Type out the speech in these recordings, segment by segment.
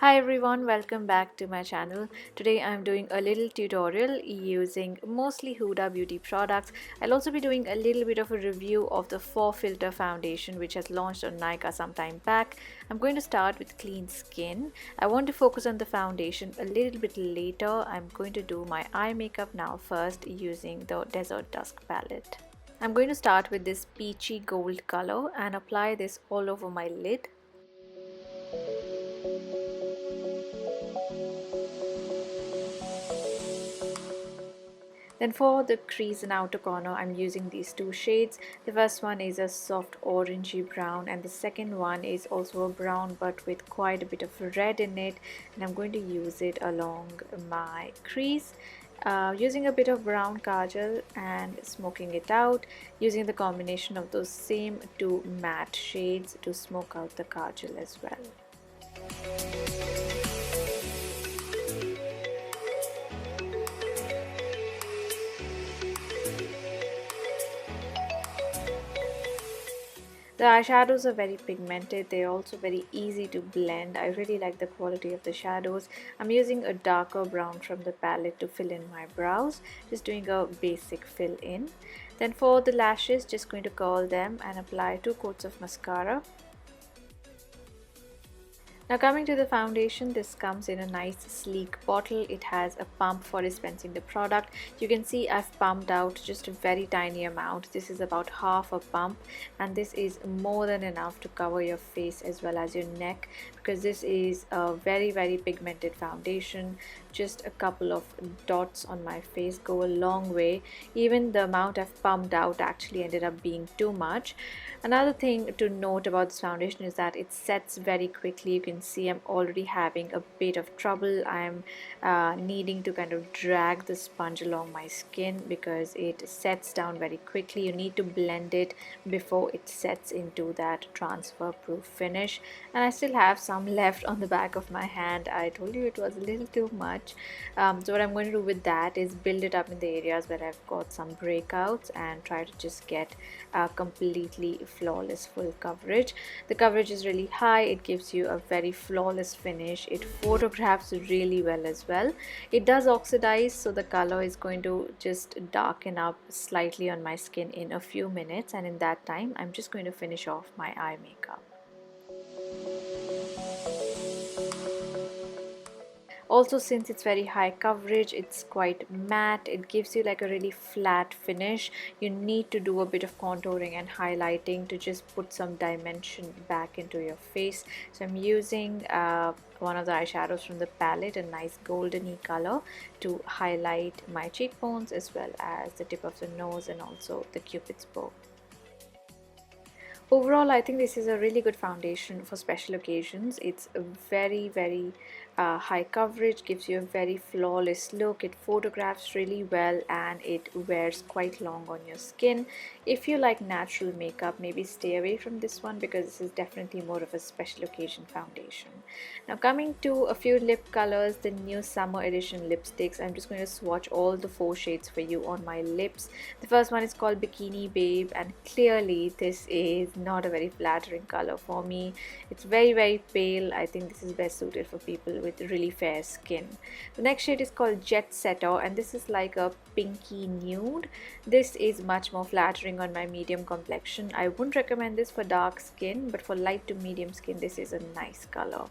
Hi everyone, welcome back to my channel. Today I'm doing a little tutorial using mostly Huda beauty products. I'll also be doing a little bit of a review of the Faux filter foundation which has launched on Nykaa some time back. I'm going to start with clean skin. I want to focus on the foundation a little bit later. I'm going to do my eye makeup now first using the Desert Dusk palette. I'm going to start with this peachy gold color and apply this all over my lid. Then for the crease and outer corner, I'm using these two shades. The first one is a soft orangey brown and the second one is also a brown but with quite a bit of red in it, and I'm going to use it along my crease. Using a bit of brown kajal and smoking it out, using the combination of those same two matte shades to smoke out the kajal as well. The eyeshadows are very pigmented, they're also very easy to blend. I really like the quality of the shadows. I'm using a darker brown from the palette to fill in my brows, just doing a basic fill in. Then for the lashes, just going to curl them and apply 2 coats of mascara. Now coming to the foundation, this comes in a nice sleek bottle. It has a pump for dispensing the product. You can see I've pumped out just a very tiny amount. This is about half a pump and this is more than enough to cover your face as well as your neck, because this is a very pigmented foundation. Just a couple of dots on my face go a long way. Even the amount I've pumped out actually ended up being too much. Another thing to note about this foundation is that it sets very quickly. You can see I'm already having a bit of trouble. I'm needing to kind of drag the sponge along my skin because it sets down very quickly. You need to blend it before it sets into that transfer proof finish, and I still have some left on the back of my hand. I told you it was a little too much. So what I'm going to do with that is build it up in the areas where I've got some breakouts and try to just get completely flawless full coverage. The coverage is really high. It gives you a very flawless finish. It photographs really well as well. It does oxidize, so the color is going to just darken up slightly on my skin in a few minutes, and in that time I'm just going to finish off my eye makeup. Also, since it's very high coverage, it's quite matte. It gives you like a really flat finish. You need to do a bit of contouring and highlighting to just put some dimension back into your face. So I'm using one of the eyeshadows from the palette, a nice goldeny color, to highlight my cheekbones as well as the tip of the nose and also the cupid's bow. Overall, I think this is a really good foundation for special occasions. It's a very high coverage, gives you a very flawless look. It photographs really well and it wears quite long on your skin. If you like natural makeup, maybe stay away from this one because this is definitely more of a special occasion foundation. Now coming to a few lip colors, the new summer edition lipsticks. I'm just going to swatch all the 4 shades for you on my lips. The first one is called Bikini Babe, and clearly this is not a very flattering color for me. It's very pale. I think this is best suited for people with really fair skin. The next shade is called Jetsetter, and this is like a pinky nude. This is much more flattering on my medium complexion. I wouldn't recommend this for dark skin, but for light to medium skin this is a nice color.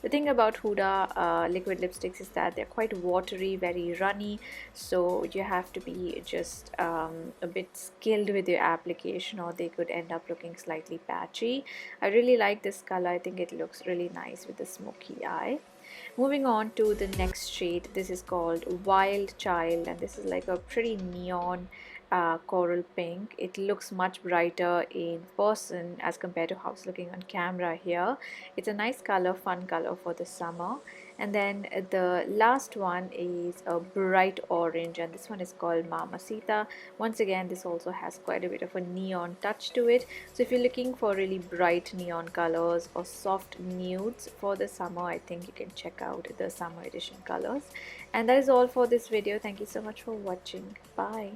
The thing about Huda liquid lipsticks is that they're quite watery, very runny, so you have to be just a bit skilled with your application or they could end up looking slightly patchy. I really like this color. I think it looks really nice with the smoky eye. Moving on to the next shade, this is called Wild Child, and this is like a pretty neon coral pink. It looks much brighter in person as compared to how it's looking on camera here. It's a nice color, fun color for the summer. And then the last one is a bright orange, and this one is called Mamacita. Once again, this also has quite a bit of a neon touch to it. So if you're looking for really bright neon colors or soft nudes for the summer, I think you can check out the summer edition colors. And that is all for this video. Thank you so much for watching. Bye.